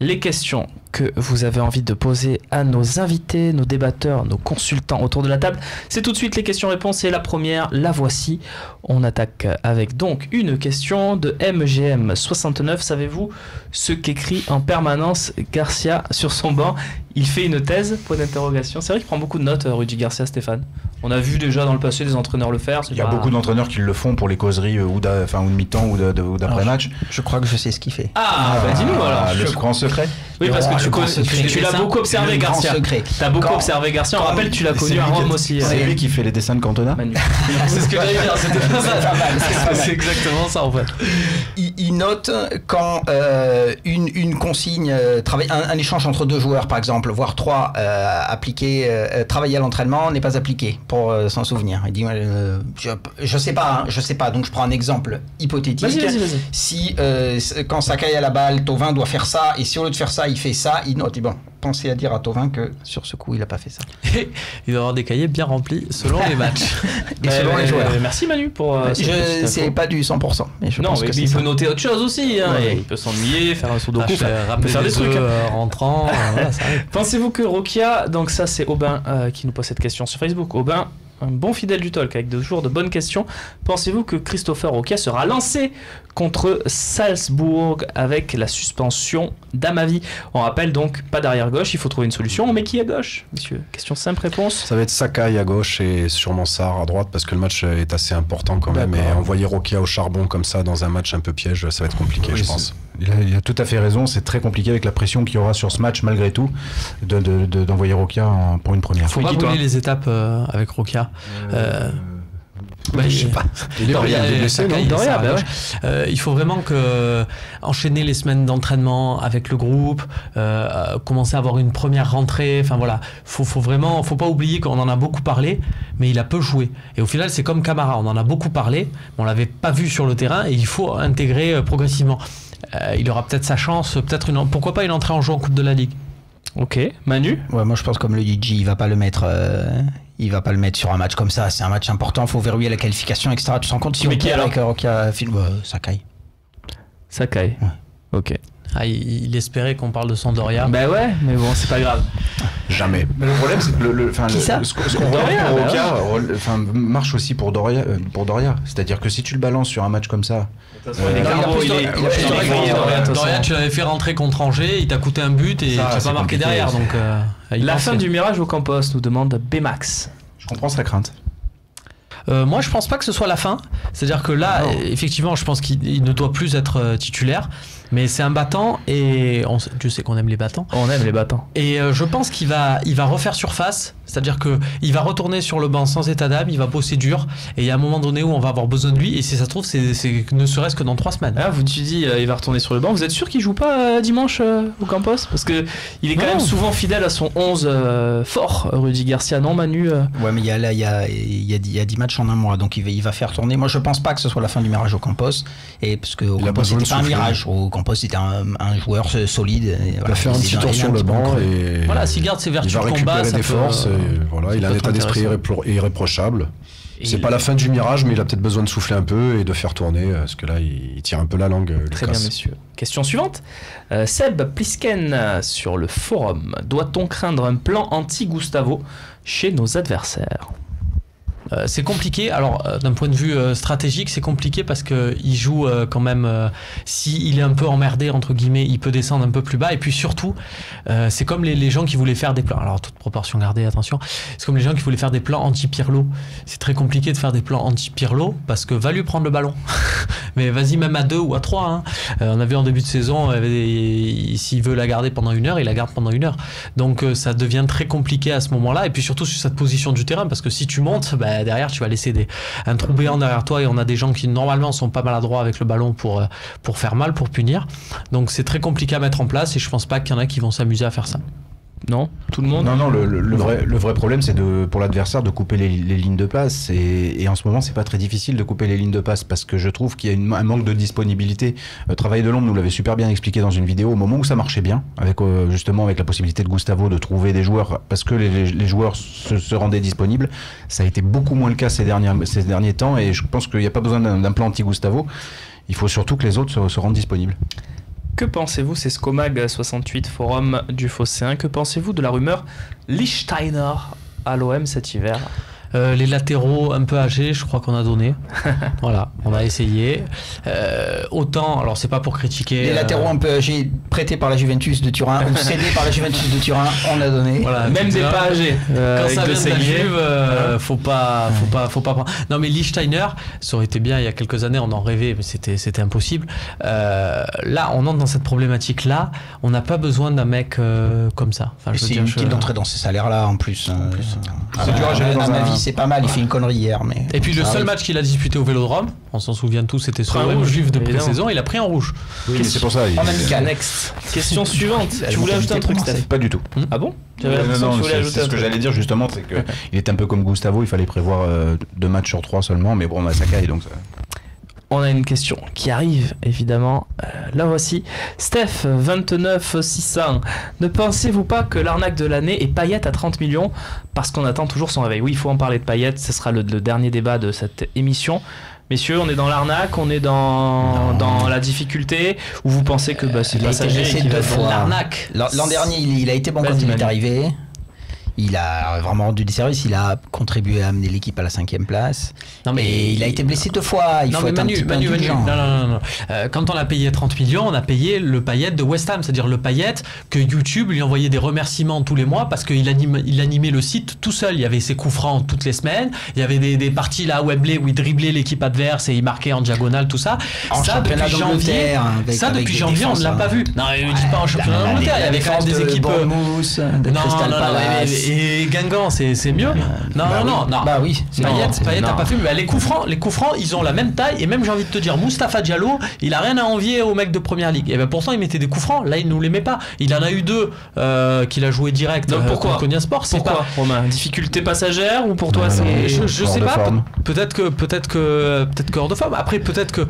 les questions que vous avez envie de poser à nos invités, nos débatteurs, nos consultants autour de la table. C'est tout de suite les questions-réponses et la première, la voici. On attaque avec donc une question de MGM69. Savez-vous ce qu'écrit en permanence Garcia sur son banc? Il fait une thèse, point d'interrogation. C'est vrai qu'il prend beaucoup de notes, Rudy Garcia, Stéphane. On a vu déjà dans le passé des entraîneurs le faire. Il y a beaucoup d'entraîneurs qui le font pour les causeries ou de mi-temps ou d'après-match. Je crois que je sais ce qu'il fait. Dis-nous alors. Le grand secret. Oui, parce que tu l'as beaucoup observé, Garcia. Tu as beaucoup observé Garcia. On rappelle que tu l'as connu à Rome aussi. C'est lui qui fait les dessins de Cantona. C'est ce que j'allais dire. C'était pas ça. C'est exactement ça en fait. Il note quand une consigne, un échange entre deux joueurs par exemple, voire trois, travailler à l'entraînement n'est pas appliqué pour s'en souvenir. Il dit je sais pas, donc je prends un exemple hypothétique. Vas-y. Si quand Sakai a la balle, Thauvin doit faire ça, et si au lieu de faire ça, il fait ça, il note. Et bon, pensez à dire à Thauvin que sur ce coup, il a pas fait ça. Il doit avoir des cahiers bien remplis selon les matchs. Et selon les joueurs. Merci Manu pour c'est pas du 100%. Mais je pense que il peut noter autre chose aussi. Hein. Ouais. Il peut s'ennuyer, faire un sudoku, faire des trucs rentrants. Voilà, ça arrive. Pensez-vous que Rokia, donc ça c'est Aubin qui nous pose cette question sur Facebook. Aubin, un bon fidèle du talk avec toujours de bonnes questions. Pensez-vous que Christopher Rokia sera lancé contre Salzbourg avec la suspension d'Amavi? On rappelle donc pas d'arrière gauche, il faut trouver une solution. Mais qui à gauche, messieurs? Question simple, réponse. Ça va être Sakai à gauche et sûrement Sarr à droite parce que le match est assez important quand même. Et envoyer Rokia au charbon comme ça dans un match un peu piège, ça va être compliqué, je pense. Il a tout à fait raison, c'est très compliqué avec la pression qu'il y aura sur ce match malgré tout d'envoyer Rokia pour une première. Faut pas brûler les étapes avec Rokia. Je sais pas. Il faut vraiment enchaîner les semaines d'entraînement avec le groupe, commencer à avoir une première rentrée. Enfin voilà, faut pas oublier qu'on en a beaucoup parlé, mais il a peu joué. Et au final, c'est comme Camara, on en a beaucoup parlé, mais on l'avait pas vu sur le terrain et il faut intégrer progressivement. Il aura peut-être sa chance, pourquoi pas une entrée en jeu en Coupe de la Ligue. Ok, Manu? Ouais, moi je pense comme le DJ, il va pas le mettre sur un match comme ça. C'est un match important, faut verrouiller la qualification, etc. Tu te rends compte si on perd avec Rokia, Sakai. Sakai. Ouais. Ok. Il espérait qu'on parle de Sampdoria. Bah ouais, mais bon, c'est pas grave. Jamais. Mais le problème, c'est que ce qu'on voit pour Rokia marche aussi pour Doria. C'est-à-dire que si tu le balances sur un match comme ça. Doria, tu l'avais fait rentrer contre Angers, il t'a coûté un but et tu n'as pas marqué derrière. Donc, la fin du mirage au Campos, nous demande Bmax. Je comprends sa crainte. Moi, je pense pas que ce soit la fin. C'est-à-dire que là, effectivement, je pense qu'il ne doit plus être titulaire. Mais c'est un battant et Dieu sait qu'on aime les battants. On aime les battants. Et je pense qu'il va refaire surface. C'est-à-dire qu'il va retourner sur le banc sans état d'âme, il va bosser dur. Et il y a un moment donné où on va avoir besoin de lui. Et si ça se trouve, c'est ne serait-ce que dans 3 semaines. Ah, tu dis il va retourner sur le banc. Vous êtes sûr qu'il joue pas dimanche au Campos? Parce qu'il est quand même souvent fidèle à son 11 fort, Rudy Garcia, non Manu? Ouais, mais il y a 10 matchs en un mois. Donc il va faire tourner. Moi, je pense pas que ce soit la fin du mirage au Campos. Et parce que au Campos, c'était pas un mirage. Au Campos, c'était un joueur solide. Il va faire un petit tour sur le banc et voilà, s'il garde ses vertus de combat, il va récupérer des forces. Voilà, il a un état d'esprit irréprochable. C'est pas la fin du mirage, mais il a peut-être besoin de souffler un peu et de faire tourner, parce que là, il tire un peu la langue. Très bien, messieurs. Question suivante. Seb Plisken sur le forum. Doit-on craindre un plan anti-Gustavo chez nos adversaires? C'est compliqué. Alors, d'un point de vue stratégique, c'est compliqué parce qu'il joue quand même. S'il est un peu emmerdé, entre guillemets, il peut descendre un peu plus bas. Et puis surtout, c'est comme les gens qui voulaient faire des plans. Alors, toute proportion gardée, attention. C'est comme les gens qui voulaient faire des plans anti-Pirlo. C'est très compliqué de faire des plans anti-Pirlo parce que va lui prendre le ballon. Mais vas-y, même à 2 ou à 3. Hein. On a vu en début de saison, s'il veut la garder pendant 1 heure, il la garde pendant 1 heure. Donc, ça devient très compliqué à ce moment-là. Et puis surtout sur cette position du terrain parce que si tu montes, derrière tu vas laisser un trou béant derrière toi et on a des gens qui normalement sont pas maladroits avec le ballon pour faire mal, pour punir. Donc c'est très compliqué à mettre en place et je pense pas qu'il y en a qui vont s'amuser à faire ça. Non, tout le monde. Non, le vrai problème, c'est pour l'adversaire de couper les lignes de passe. Et en ce moment, c'est pas très difficile de couper les lignes de passe parce que je trouve qu'il y a un manque de disponibilité. Travail de l'ombre nous l'avait super bien expliqué dans une vidéo. Au moment où ça marchait bien, justement avec la possibilité de Gustavo de trouver des joueurs parce que les joueurs se rendaient disponibles, ça a été beaucoup moins le cas ces derniers temps. Et je pense qu'il n'y a pas besoin d'un plan anti-Gustavo. Il faut surtout que les autres se rendent disponibles. Que pensez-vous, c'est Scomag68 forum du Phocéen, que pensez-vous de la rumeur Lichtsteiner à l'OM cet hiver? Les latéraux un peu âgés, je crois qu'on a donné. Voilà, on a essayé. Autant, alors c'est pas pour critiquer. Les latéraux un peu âgés prêtés par la Juventus de Turin ou cédés par la Juventus de Turin, on a donné. Voilà, même des pas âgés. Quand ça vient de la Juve, faut pas prendre. Non, mais Lichtsteiner, ça aurait été bien il y a quelques années, on en rêvait, mais c'était impossible. Là, on entre dans cette problématique-là. On n'a pas besoin d'un mec comme ça. Enfin, c'est inutile d'entrer dans ces salaires-là en plus. C'est dur à gérer dans ma vie. C'est pas mal, il fait une connerie hier. Mais et puis le seul match qu'il a disputé au Vélodrome, on s'en souvient tous, c'était sur le Juve de pré-saison, il a pris en rouge. Oui, mais c'est pour ça. En amical. Next. Question suivante. Tu voulais ajouter un truc, Steph? Pas du tout. Ah bon? Non, c'est ce que j'allais dire justement, c'est qu'il est un peu comme Gustavo, il fallait prévoir 2 matchs sur 3 seulement, mais bon, Sakai, donc ça... On a une question qui arrive, évidemment. La voici. Steph, 29-600. Ne pensez-vous pas que l'arnaque de l'année est Payet à 30 millions parce qu'on attend toujours son réveil? Oui, il faut en parler de Payet. Ce sera le dernier débat de cette émission. Messieurs, on est dans l'arnaque, on est dans la difficulté, ou vous pensez que c'est passager qui va être l'arnaque? L'an dernier, il a été bon quand il est arrivé. Il a vraiment rendu des services, il a contribué à amener l'équipe à la 5e place. Non, mais et il a été blessé 2 fois. Il faut être un petit peu indulgent. Non. Quand on a payé 30 millions, on a payé le Payet de West Ham, c'est-à-dire le Payet que YouTube lui envoyait des remerciements tous les mois parce qu'il animait le site tout seul. Il y avait ses coups francs toutes les semaines. Il y avait des parties là à Wembley où il driblait l'équipe adverse et il marquait en diagonale, tout ça. Ça depuis janvier, on ne l'a pas vu. Non, ne dis pas en championnat d'Angleterre. Il y avait quand même des équipes. Et Guingamp, c'est mieux. Non. Bah oui. Payet n'a pas fait. Mais les coups francs, ils ont la même taille. Et même, j'ai envie de te dire, Moustapha Diallo, il a rien à envier aux mecs de Première Ligue. Et ben pourtant, il mettait des coups francs. Là, il nous les met pas. Il en a eu 2 qu'il a joué direct. Donc pourquoi Konya Sport. Pourquoi, Romain? Difficulté passagère ou pour toi c'est... Je sais pas. Peut-être que hors de forme. Après, peut-être que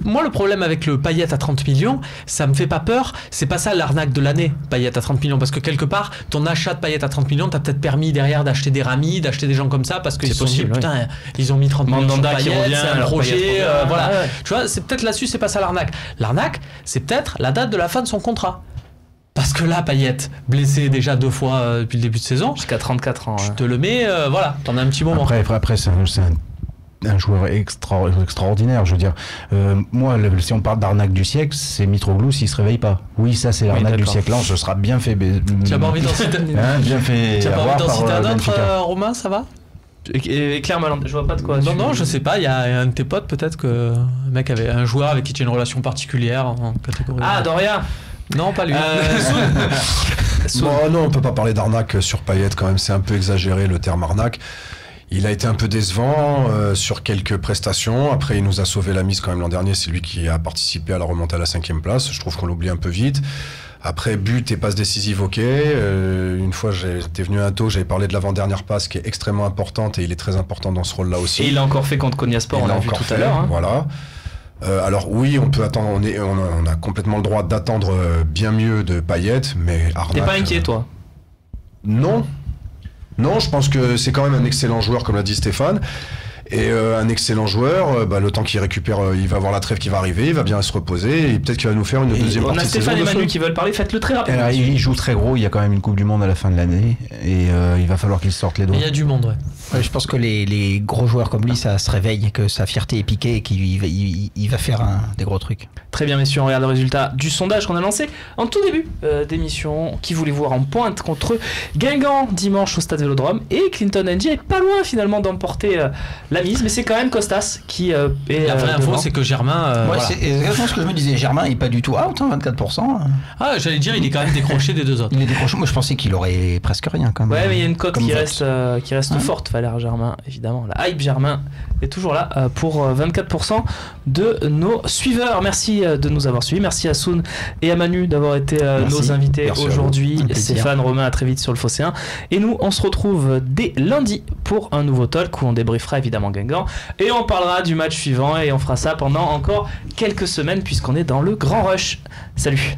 moi, le problème avec le Payet à 30 millions, ça me fait pas peur. C'est pas ça l'arnaque de l'année, Payet à 30 millions, parce que quelque part, ton achat de Payet à 30 millions t'as peut-être permis derrière d'acheter des Rami, d'acheter des gens comme ça parce qu'ils se sont dit putain, ils ont mis 30 millions sur Payet, c'est un projet, voilà. Tu vois, c'est peut-être là-dessus, c'est pas ça l'arnaque. L'arnaque, c'est peut-être la date de la fin de son contrat. Parce que là, Payet, blessé déjà 2 fois depuis le début de saison, jusqu'à 34 ans. Tu te le mets, voilà, t'en as un petit moment. Après c'est un joueur extraordinaire, je veux dire. Moi, si on parle d'arnaque du siècle, c'est Mitroglou s'il se réveille pas. Oui, ça c'est l'arnaque du siècle. Là, ce sera bien fait. Tu n'as pas envie d'en citer bien fait. Tu n'as pas envie d'en citer un autre, Romain, ça va? Claire Maland, je vois pas de quoi. Non, je sais pas. Il y a un de tes potes, peut-être que le mec avait un joueur avec qui tu as une relation particulière en catégorie. Ah, Doria. Non, pas lui. Non, on peut pas parler d'arnaque sur Payet quand même. C'est un peu exagéré le terme arnaque. Il a été un peu décevant sur quelques prestations. Après, il nous a sauvé la mise quand même l'an dernier. C'est lui qui a participé à la remontée à la 5e place. Je trouve qu'on l'oublie un peu vite. Après, but et passe décisive, ok. Une fois, j'étais venu à un taux, j'avais parlé de l'avant-dernière passe qui est extrêmement importante et il est très important dans ce rôle-là aussi. Et il l'a encore fait contre Konya Sport, on l'a vu tout à l'heure. Voilà. Alors oui, on peut attendre. On a complètement le droit d'attendre bien mieux de Payet, mais arnaque. T'es pas inquiet, toi? Non, je pense que c'est quand même un excellent joueur, comme l'a dit Stéphane. Et un excellent joueur, le temps qu'il récupère, il va avoir la trêve qui va arriver, il va bien se reposer et peut-être qu'il va nous faire une deuxième partie de saison. On a Stéphane et Manu qui veulent parler, faites-le très rapidement. Alors, il joue très gros, il y a quand même une Coupe du Monde à la fin de l'année et il va falloir qu'il sorte les doigts. Il y a du monde, ouais. Je pense que les gros joueurs comme lui, ça se réveille, que sa fierté est piquée et qu'il va faire des gros trucs. Très bien, messieurs, on regarde le résultat du sondage qu'on a lancé en tout début d'émission. Qui voulait voir en pointe contre Guingamp dimanche au Stade Vélodrome, et Clinton NG est pas loin finalement d'emporter la mise, mais c'est quand même Costas qui est. La vraie info, c'est que Germain. Ouais, c'est exactement ce que je me disais. Germain est pas du tout out, 24%. Ah, j'allais dire, il est quand même décroché des 2 autres. Il est décroché. Moi, je pensais qu'il aurait presque rien quand même. Ouais, mais il y a une cote qui reste forte. Valère Germain, évidemment. La hype Germain est toujours là pour 24% de nos suiveurs. Merci de nous avoir suivis. Merci à Soun et à Manu d'avoir été nos invités aujourd'hui. Stéphane, Romain, à très vite sur le Phocéen. Et nous, on se retrouve dès lundi pour un nouveau talk où on débriefera évidemment Guingamp et on parlera du match suivant et on fera ça pendant encore quelques semaines puisqu'on est dans le grand rush. Salut.